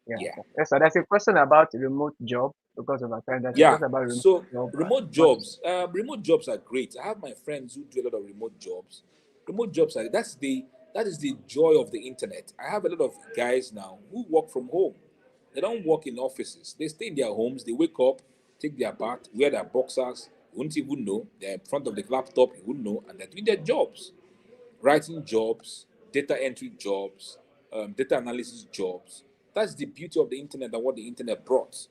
Yeah. Yeah. Sir. Yes, sir. There's a question about remote job because of our time. There's a Yeah. question about remote So job. remote What to say? jobs, remote jobs are great. I have my friends who do a lot of remote jobs. Remote jobs are that is the joy of the internet. I have a lot of guys now who work from home. They don't work in offices. They stay in their homes. They wake up, take their bath, wear their boxers. You wouldn't even know. They're in front of the laptop. You wouldn't know, and they're doing their jobs, writing jobs, data entry jobs, data analysis jobs. That's the beauty of the internet and what the internet brought.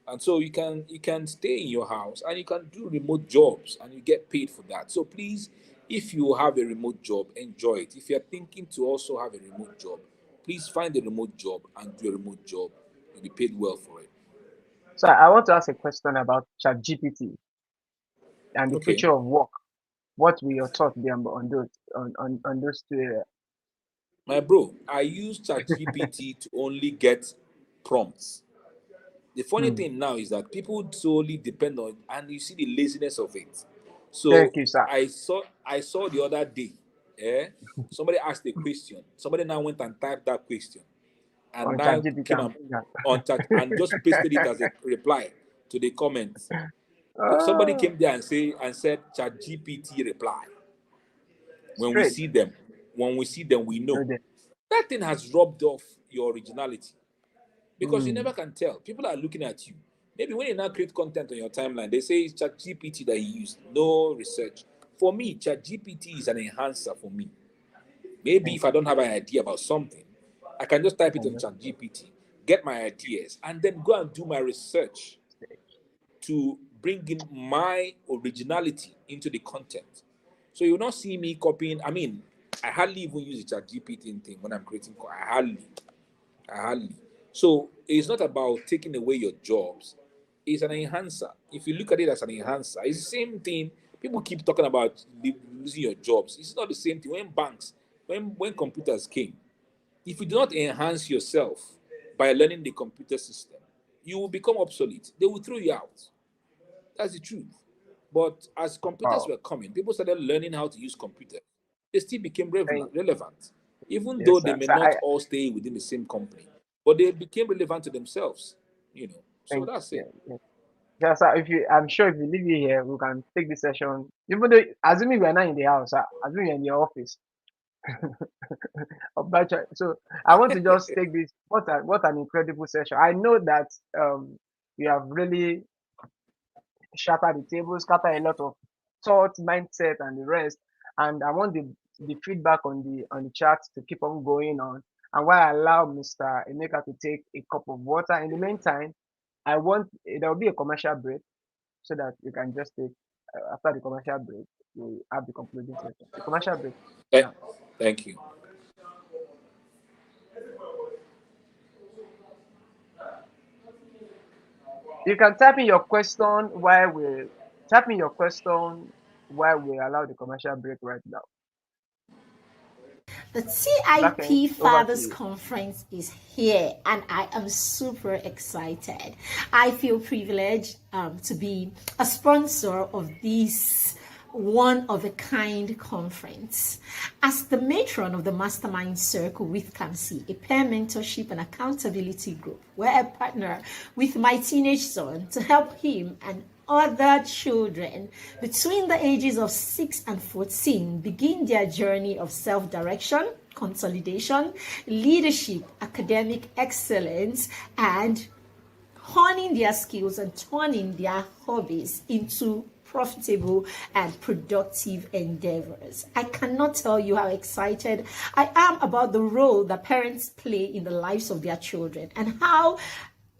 And so you can stay in your house and you can do remote jobs and you get paid for that. So please, if you have a remote job, enjoy it. If you're thinking to also have a remote job, please find a remote job and do a remote job. You'll be paid well for it. So I want to ask a question about ChatGPT and the Okay. future of work. What will your thoughts be on those on those two areas? My bro, I use ChatGPT to only get prompts. The funny thing now is that people solely depend on, and you see the laziness of it. Thank So you, sir. I saw the other day, somebody asked a question. Somebody now went and typed that question, and On now ChatGPT came and bring that. on chat and just pasted it as a reply to the comments. Somebody Oh, came there and said chat GPT reply. When we straight. see them, we No, know they, that thing has rubbed off your originality, because you mm, never can tell. People are looking at you. Maybe when you now create content on your timeline, they say it's chat GPT that you use. No research. For me, chat GPT is an enhancer for me. Maybe thank if I don't have an idea about something, I can just type it on you. chat GPT, get my ideas, and then go and do my research to bring in my originality into the content. So you'll not see me copying. I mean, I hardly even use the chat GPT thing when I'm creating. I hardly. So it's not about taking away your jobs. It's an enhancer. If you look at it as an enhancer, it's the same thing. People keep talking about losing your jobs. It's not the same thing. When computers came, if you do not enhance yourself by learning the computer system, you will become obsolete. They will throw you out. That's the truth. But as computers Wow. were coming, people started learning how to use computers. They still became Thank, relevant, even though yes, they sir. may So I not all stay within the same company. But they became relevant to themselves, you know. So thank, that's yeah, it. yeah. Yeah, sir, if you, I'm sure if you leave it here, we can take this session. Even though, assuming we are not in the house, sir, assuming you're in your office. So I want to just take this. What an incredible session. I know that we have really shattered the table, scattered a lot of thoughts, mindset, and the rest. And I want the feedback on the chat to keep on going on. And while I allow Mr. Emeka to take a cup of water, in the meantime, I want there will be a commercial break so that you can just take after the commercial break, we have the concluding session. The commercial break Eh, now. Thank you. You can type in your question while we type in your question while we allow the commercial break right now. The Blacken, TIP over to Fathers you. Conference is here, and I am super excited. I feel privileged to be a sponsor of this one of a kind conference. As the matron of the Mastermind Circle with Kamsi, a peer mentorship and accountability group, where I partner with my teenage son to help him and other children between the ages of 6 and 14 begin their journey of self-direction, consolidation, leadership, academic excellence, and honing their skills and turning their hobbies into profitable and productive endeavors. I cannot tell you how excited I am about the role that parents play in the lives of their children and how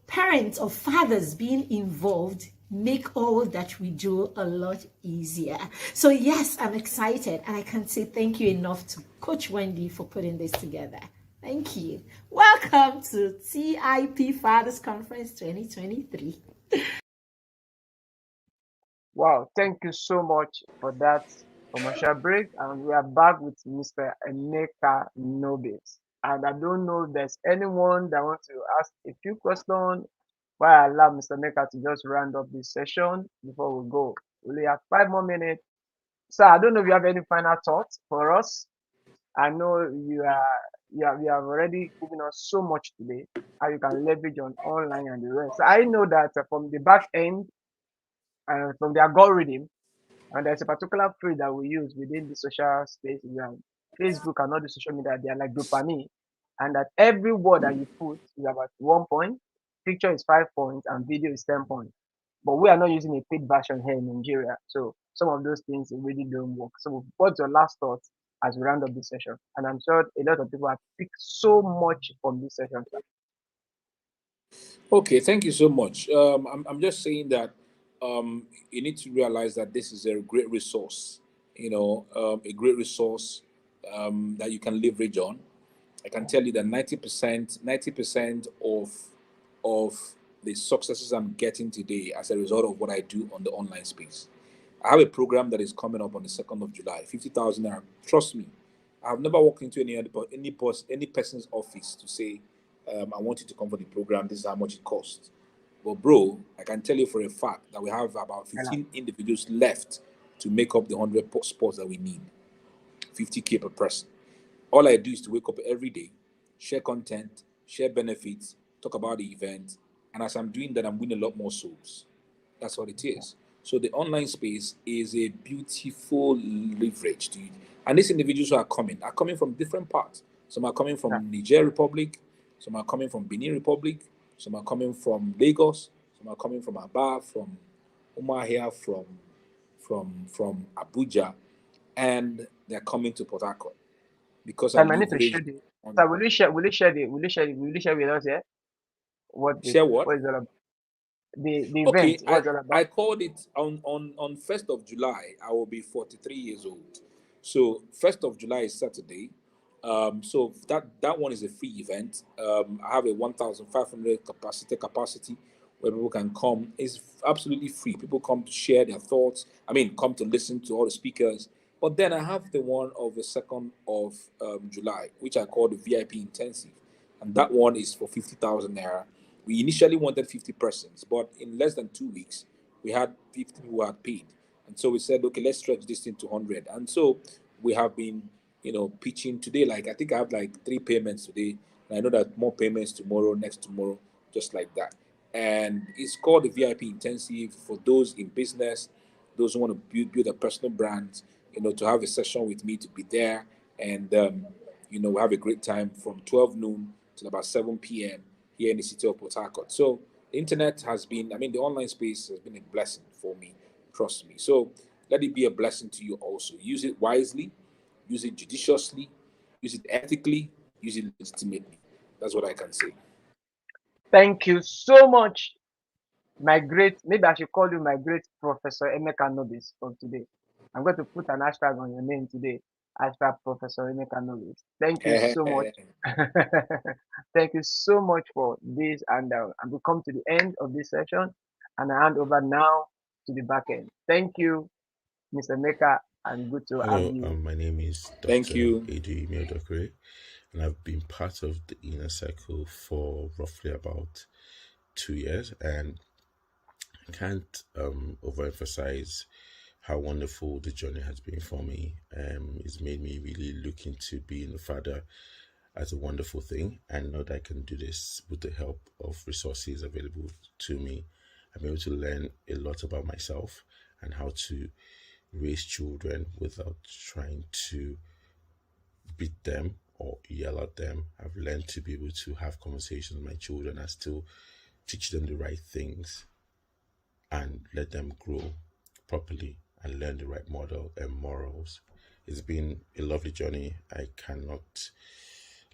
parents or fathers being involved make all that we do a lot easier. So yes, I'm excited, and I can't say thank you enough to Coach Wendy for putting this together. Thank you. Welcome to TIP Fathers Conference 2023. Wow, thank you so much for that commercial break. And we are back with Mr. Emeka Nobis. And I don't know if there's anyone that wants to ask a few questions while I allow Mr. Emeka to just round up this session before we go. We only have 5 more minutes. So I don't know if you have any final thoughts for us. I know you have already given us so much today, how you can leverage on online and the rest. I know that from the back end, from the algorithm, and there's a particular phrase that we use within the social space around Facebook and all the social media. They are like dopamine, and that every word that you put is about 1 point, picture is 5 points, and video is 10 points. But we are not using a paid version here in Nigeria, so some of those things really don't work. So, what's your last thoughts as we round up this session? And I'm sure a lot of people have picked so much from this session, sir. Okay, thank you so much. I'm just saying that you need to realize that this is a great resource, a great resource that you can leverage on. I can tell you that 90% of the successes I'm getting today as a result of what I do on the online space. I have a program that is coming up on the 2nd of July, 50,000 naira. Trust me, I've never walked into any person's office to say, I want you to come for the program. This is how much it costs. But bro, I can tell you for a fact that we have about 15 individuals left to make up the 100 spots that we need. 50K per person. All I do is to wake up every day, share content, share benefits, talk about the event, and as I'm doing that, I'm winning a lot more souls. That's what it is. So the online space is a beautiful leverage to it. And these individuals who are coming from different parts. Some are coming from Niger Republic, some are coming from Benin Republic, some are coming from Lagos, some are coming from Aba, from Umahia, from Abuja, and they're coming to Port Harcourt because I Sam, I need to leverage share the. on Sir, will you share with us here share what? what is all about? The Okay, event, what is all I about? called it on 1st of July. I will be 43 years old. So 1st of July is Saturday. So that one is a free event. I have a 1,500 capacity where people can come. It's absolutely free. People come to share their thoughts. I mean, come to listen to all the speakers. But then I have the one of the 2nd of July, which I call the VIP intensive, and that one is for 50,000 naira. We initially wanted 50 persons, but in less than 2 weeks, we had 50 who had paid. And so we said, okay, let's stretch this thing to 100. And so we have been, pitching today. Like, I think I have like 3 payments today. And I know that more payments tomorrow, next tomorrow, just like that. And it's called the VIP Intensive for those in business, those who want to build a personal brand, to have a session with me, to be there. And, we have a great time from 12 noon till about 7 p.m. here in the city of Port Harcourt. So the internet has been, the online space has been a blessing for me. Trust me. So let it be a blessing to you also. Use it wisely, use it judiciously, use it ethically, use it legitimately. That's what I can say. Thank you so much, my great. Maybe I should call you my great Professor Emeka Nobis from today. I'm going to put an hashtag on your name today. Hashtag Professor Emeka Nobis. Thank you so much. Thank you so much for this, and we come to the end of this session, and I hand over now to the back end. Thank you, Mr. Meka, and good to have Hello, you. my name is Thank Dr. you. Edu Imiodokure, and I've been part of the Inner Circle for roughly about 2 years, and I can't overemphasize how wonderful the journey has been for me. It's made me really look into being a father as a wonderful thing, and know that I can do this with the help of resources available to me. I'm able to learn a lot about myself and how to raise children without trying to beat them or yell at them. I've learned to be able to have conversations with my children and still teach them the right things and let them grow properly and learn the right model and morals. It's been a lovely journey. I cannot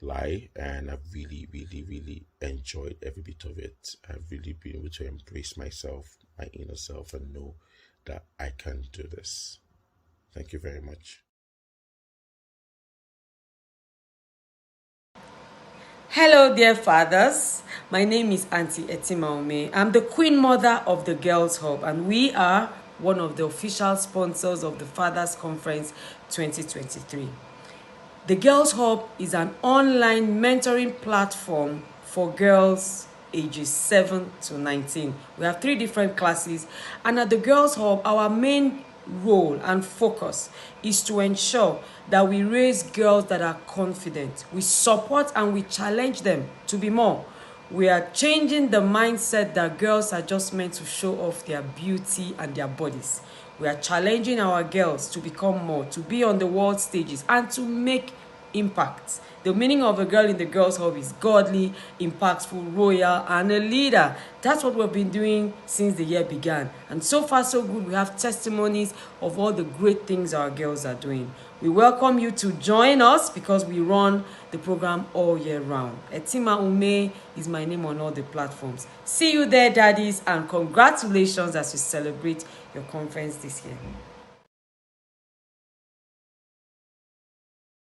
lie, and I've really, really, really enjoyed every bit of it. I've really been able to embrace myself, my inner self, and know that I can do this. Thank you very much. Hello, dear fathers. My name is Auntie Etima Ome. I'm the Queen Mother of the Girls Hub, and we are one of the official sponsors of the Fathers Conference 2023. The Girls Hub is an online mentoring platform for girls ages 7 to 19. We have 3 different classes, and at the Girls Hub, our main role and focus is to ensure that we raise girls that are confident. We support and we challenge them to be more. We are changing the mindset that girls are just meant to show off their beauty and their bodies. We are challenging our girls to become more, to be on the world stages, and to make impact. The meaning of a girl in the Girls Hub is godly, impactful, royal, and a leader. That's what we've been doing since the year began. And so far, so good. We have testimonies of all the great things our girls are doing. We welcome you to join us because we run the program all year round. Etima Ume is my name on all the platforms. See you there, daddies, and congratulations as you celebrate your conference this year.